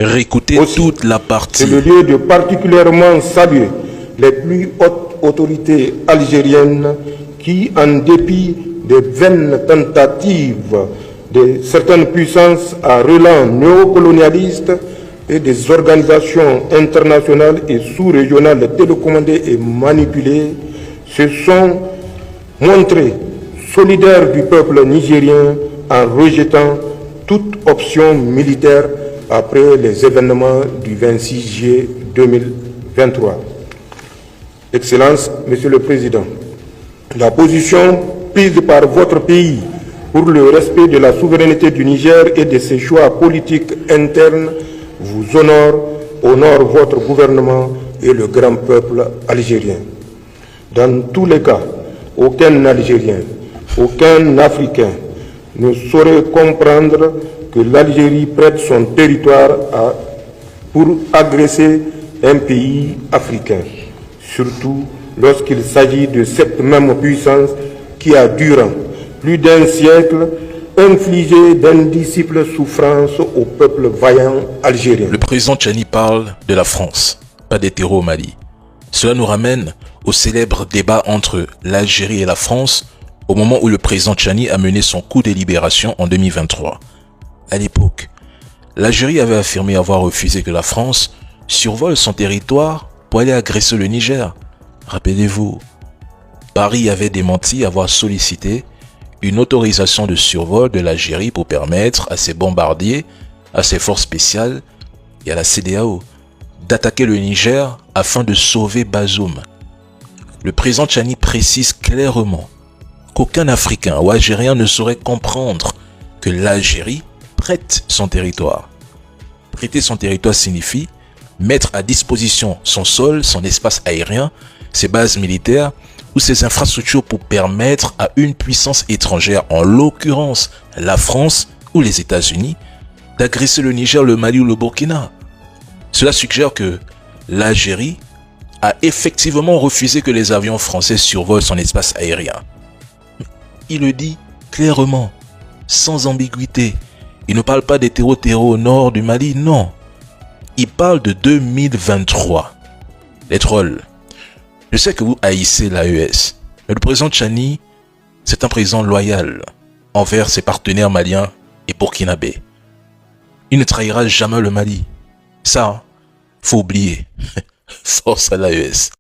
Réécoutez toute la partie. C'est le lieu de particulièrement saluer les plus hautes autorités algériennes qui, en dépit des vaines tentatives de certaines puissances à relents néocolonialistes et des organisations internationales et sous-régionales télécommandées et manipulées, se sont montrées solidaires du peuple nigérien en rejetant toute option militaire après les événements du 26 juillet 2023. Excellences, Monsieur le Président, la position prise par votre pays pour le respect de la souveraineté du Niger et de ses choix politiques internes vous honore votre gouvernement et le grand peuple algérien. Dans tous les cas, aucun Algérien, aucun Africain ne saurait comprendre que l'Algérie prête son territoire pour agresser un pays africain, surtout lorsqu'il s'agit de cette même puissance qui a, durant plus d'un siècle, infligé d'indicibles souffrances au peuple vaillant algérien. Le président Tchani parle de la France, pas des terreaux au Mali. Cela nous ramène au célèbre débat entre l'Algérie et la France au moment où le président Tchani a mené son coup de libération en 2023. À l'époque, l'Algérie avait affirmé avoir refusé que la France survole son territoire pour aller agresser le Niger. Rappelez-vous, Paris avait démenti avoir sollicité une autorisation de survol de l'Algérie pour permettre à ses bombardiers, à ses forces spéciales et à la CEDEAO d'attaquer le Niger afin de sauver Bazoum. Le président Tchani précise clairement qu'aucun Africain ou Algérien ne saurait comprendre que l'Algérie prête son territoire. Prêter son territoire signifie mettre à disposition son sol, son espace aérien, ses bases militaires ou ses infrastructures pour permettre à une puissance étrangère, en l'occurrence la France ou les États-Unis, d'agresser le Niger, le Mali ou le Burkina. Cela suggère que l'Algérie a effectivement refusé que les avions français survolent son espace aérien. Il le dit clairement, sans ambiguïté. Il ne parle pas des terreaux au nord du Mali, non. Il parle de 2023. Les trolls. Je sais que vous haïssez l'AES, mais le président Tchani, c'est un président loyal envers ses partenaires maliens et burkinabés. Il ne trahira jamais le Mali. Ça, faut oublier. Force à l'AES.